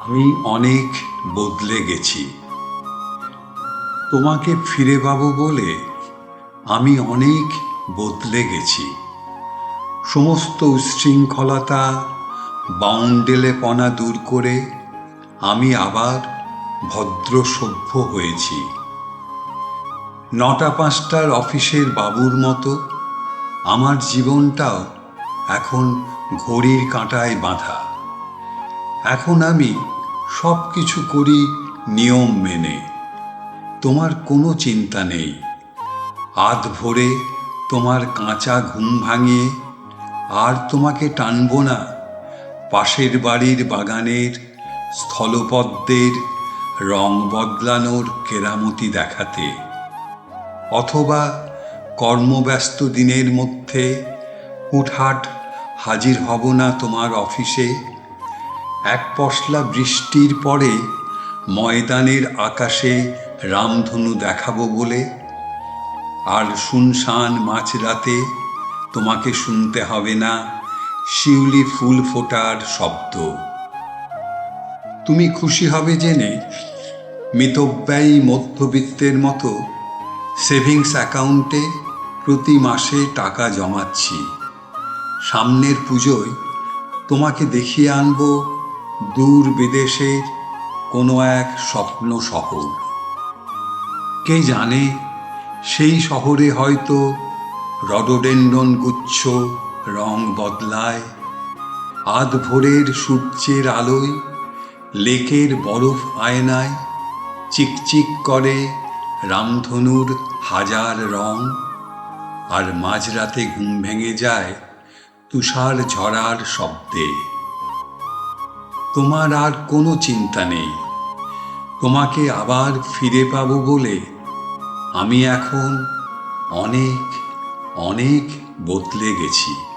আমি অনেক বদলে গেছি। তোমাকে ফিরে পাবো বলে আমি অনেক বদলে গেছি। সমস্ত উচ্ছৃঙ্খলতা, বাউন্ডেলেপনা দূর করে আমি আবার ভদ্র সভ্য হয়েছি। ৯টা-৫টার অফিসের বাবুর মতো আমার জীবনটাও এখন ঘড়ির কাঁটায় বাঁধা। এখন আমি সব কিছু করি নিয়ম মেনে। তোমার কোনো চিন্তা নেই। আধ ভোরে তোমার কাঁচা ঘুম ভাঙিয়ে আর তোমাকে টানব না পাশের বাড়ির বাগানের স্থলপদ্মের রং বদলানোর কেরামতি দেখাতে, অথবা কর্মব্যস্ত দিনের মধ্যে হুটহাট হাজির হব না তোমার অফিসে এক পশলা বৃষ্টির পরে ময়দানের আকাশে রামধনু দেখাবো বলে। আর শুনশান মাঝরাতে তোমাকে শুনতে হবে না শিউলি ফুল ফোটার শব্দ। তুমি খুশি হবে জেনে মিতব্যয়ী মধ্যবিত্তের মতো সেভিংস অ্যাকাউন্টে প্রতি মাসে টাকা জমাচ্ছি। সামনের পুজোয় তোমাকে দেখিয়ে আনব দূর বিদেশের কোনো এক স্বপ্ন শহর। কে জানে সেই শহরে হয়তো রডোডেন্ড্রন গুচ্ছ রং বদলায়, আধ ভোরের সূর্যের আলোয় লেকের বরফ আয়নায় চিকচিক করে রামধনুর হাজার রং, আর মাঝরাতে ঘুম ভেঙে যায় তুষার ঝরার শব্দে। তোমার আর কোনো চিন্তা নেই। তোমাকে আবার ফিরে পাবো বলে আমি এখন অনেক অনেক বদলে গেছি।